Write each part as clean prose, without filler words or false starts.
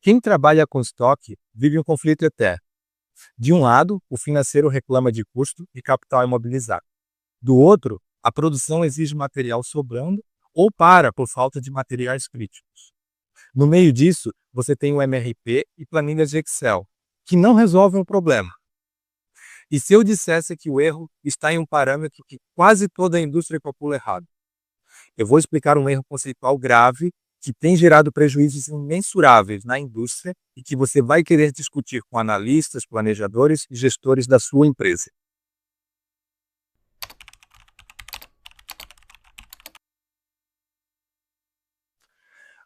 Quem trabalha com estoque vive um conflito eterno. De um lado, o financeiro reclama de custo e capital imobilizado. Do outro, a produção exige material sobrando ou para por falta de materiais críticos. No meio disso, você tem o MRP e planilhas de Excel, que não resolvem o problema. E se eu dissesse que o erro está em um parâmetro que quase toda a indústria calcula errado? Eu vou explicar um erro conceitual grave que tem gerado prejuízos imensuráveis na indústria e que você vai querer discutir com analistas, planejadores e gestores da sua empresa.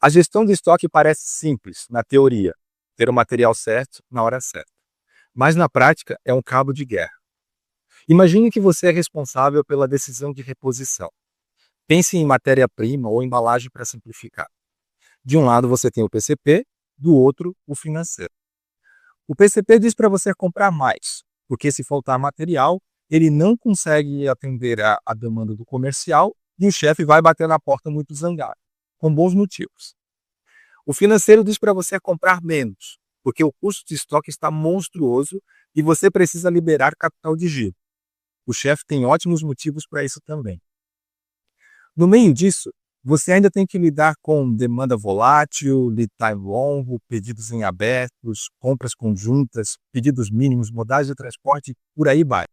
A gestão de estoque parece simples, na teoria, ter o material certo na hora certa. Mas na prática é um cabo de guerra. Imagine que você é responsável pela decisão de reposição. Pense em matéria-prima ou embalagem para simplificar. De um lado você tem o PCP, do outro o financeiro. O PCP diz para você comprar mais, porque se faltar material, ele não consegue atender a demanda do comercial e o chefe vai bater na porta muito zangado, com bons motivos. O financeiro diz para você comprar menos, porque o custo de estoque está monstruoso e você precisa liberar capital de giro. O chefe tem ótimos motivos para isso também. No meio disso, você ainda tem que lidar com demanda volátil, lead time longo, pedidos em abertos, compras conjuntas, pedidos mínimos, modais de transporte, por aí vai.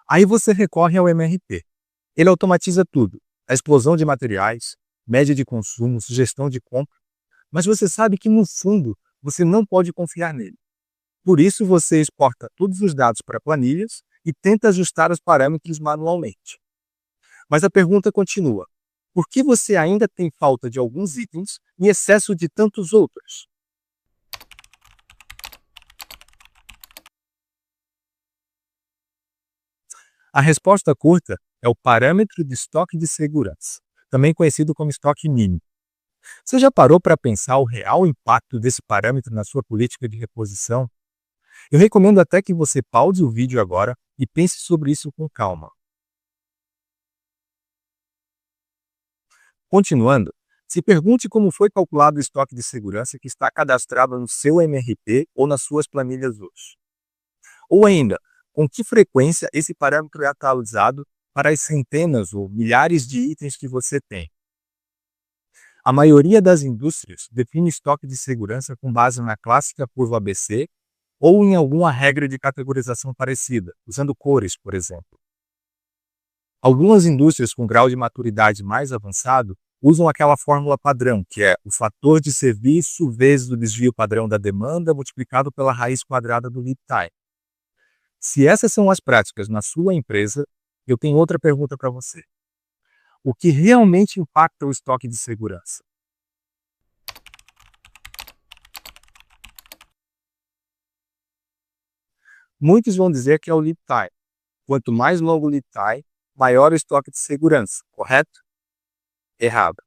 Aí você recorre ao MRP. Ele automatiza tudo, a explosão de materiais, média de consumo, sugestão de compra, mas você sabe que no fundo você não pode confiar nele. Por isso você exporta todos os dados para planilhas e tenta ajustar os parâmetros manualmente. Mas a pergunta continua: por que você ainda tem falta de alguns itens e excesso de tantos outros? A resposta curta é o parâmetro de estoque de segurança, também conhecido como estoque mínimo. Você já parou para pensar o real impacto desse parâmetro na sua política de reposição? Eu recomendo até que você pause o vídeo agora e pense sobre isso com calma. Continuando, se pergunte como foi calculado o estoque de segurança que está cadastrado no seu MRP ou nas suas planilhas hoje. Ou ainda, com que frequência esse parâmetro é atualizado para as centenas ou milhares de itens que você tem. A maioria das indústrias define estoque de segurança com base na clássica curva ABC ou em alguma regra de categorização parecida, usando cores, por exemplo. Algumas indústrias com grau de maturidade mais avançado usam aquela fórmula padrão, que é o fator de serviço vezes o desvio padrão da demanda multiplicado pela raiz quadrada do lead time. Se essas são as práticas na sua empresa, eu tenho outra pergunta para você. O que realmente impacta o estoque de segurança? Muitos vão dizer que é o lead time. Quanto mais longo o lead time, maior o estoque de segurança, correto? Errado.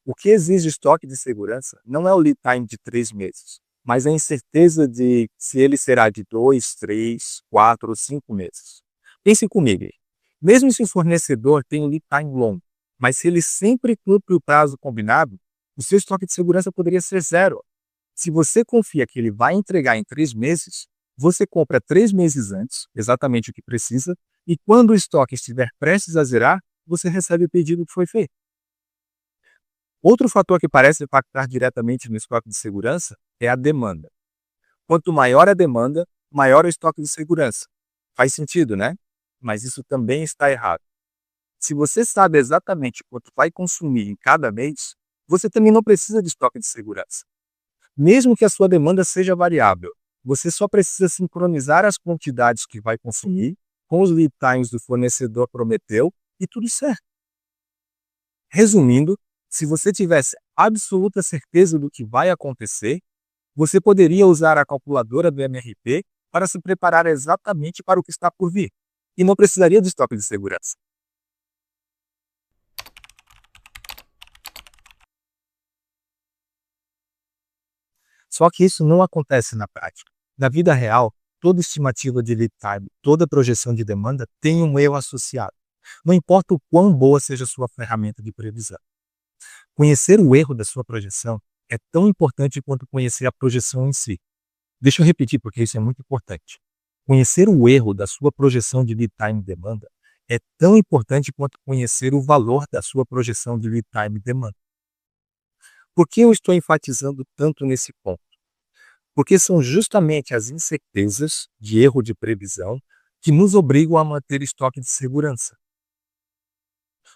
O que exige estoque de segurança não é o lead time de 3 meses, mas a incerteza de se ele será de 2, 3, 4 ou 5 meses. Pense comigo aí. Mesmo se o fornecedor tem um lead time longo, mas se ele sempre cumpre o prazo combinado, o seu estoque de segurança poderia ser zero. Se você confia que ele vai entregar em 3 meses, você compra 3 meses antes, exatamente o que precisa, e quando o estoque estiver prestes a zerar, você recebe o pedido que foi feito. Outro fator que parece impactar diretamente no estoque de segurança é a demanda. Quanto maior a demanda, maior o estoque de segurança. Faz sentido, né? Mas isso também está errado. Se você sabe exatamente quanto vai consumir em cada mês, você também não precisa de estoque de segurança. Mesmo que a sua demanda seja variável, você só precisa sincronizar as quantidades que vai consumir com os lead times do fornecedor prometeu e tudo certo. Resumindo, se você tivesse absoluta certeza do que vai acontecer, você poderia usar a calculadora do MRP para se preparar exatamente para o que está por vir, e não precisaria de estoque de segurança. Só que isso não acontece na prática. Na vida real, toda estimativa de lead time, toda projeção de demanda tem um erro associado. Não importa o quão boa seja a sua ferramenta de previsão. Conhecer o erro da sua projeção é tão importante quanto conhecer a projeção em si. Deixa eu repetir porque isso é muito importante. Conhecer o erro da sua projeção de lead time demanda é tão importante quanto conhecer o valor da sua projeção de lead time demanda. Por que eu estou enfatizando tanto nesse ponto? Porque são justamente as incertezas de erro de previsão que nos obrigam a manter estoque de segurança.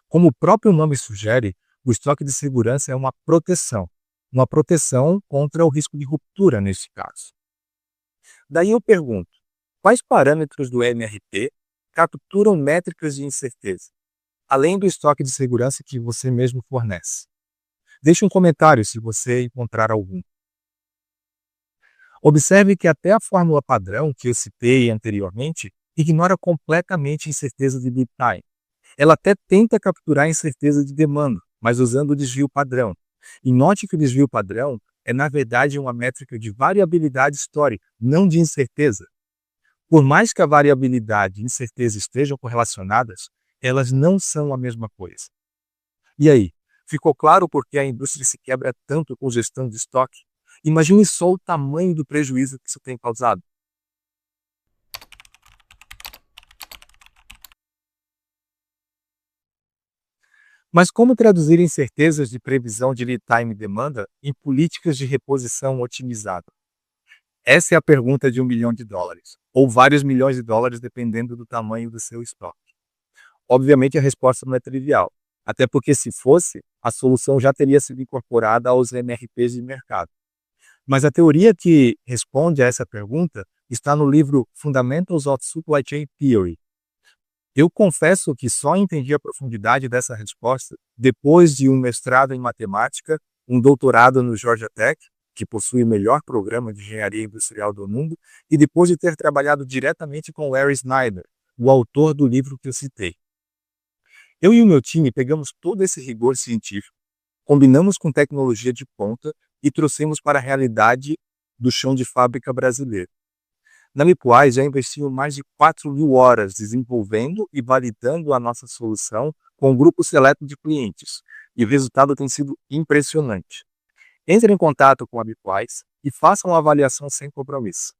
Como o próprio nome sugere, o estoque de segurança é uma proteção contra o risco de ruptura neste caso. Daí eu pergunto, quais parâmetros do MRP capturam métricas de incerteza, além do estoque de segurança que você mesmo fornece? Deixe um comentário se você encontrar algum. Observe que até a fórmula padrão que eu citei anteriormente ignora completamente a incerteza de lead time. Ela até tenta capturar a incerteza de demanda, mas usando o desvio padrão. E note que o desvio padrão é, na verdade, uma métrica de variabilidade histórica, não de incerteza. Por mais que a variabilidade e incerteza estejam correlacionadas, elas não são a mesma coisa. E aí, ficou claro por que a indústria se quebra tanto com gestão de estoque? Imagine só o tamanho do prejuízo que isso tem causado. Mas como traduzir incertezas de previsão de lead time e demanda em políticas de reposição otimizada? Essa é a pergunta de US$ 1 milhão, ou vários milhões de dólares dependendo do tamanho do seu estoque. Obviamente a resposta não é trivial, até porque se fosse, a solução já teria sido incorporada aos MRPs de mercado. Mas a teoria que responde a essa pergunta está no livro Fundamentals of Supply Chain Theory. Eu confesso que só entendi a profundidade dessa resposta depois de um mestrado em matemática, um doutorado no Georgia Tech, que possui o melhor programa de engenharia industrial do mundo, e depois de ter trabalhado diretamente com Larry Snyder, o autor do livro que eu citei. Eu e o meu time pegamos todo esse rigor científico, combinamos com tecnologia de ponta e trouxemos para a realidade do chão de fábrica brasileiro. Na Mipwise já investimos mais de 4.000 horas desenvolvendo e validando a nossa solução com um grupo seleto de clientes, e o resultado tem sido impressionante. Entre em contato com a Mipwise e faça uma avaliação sem compromisso.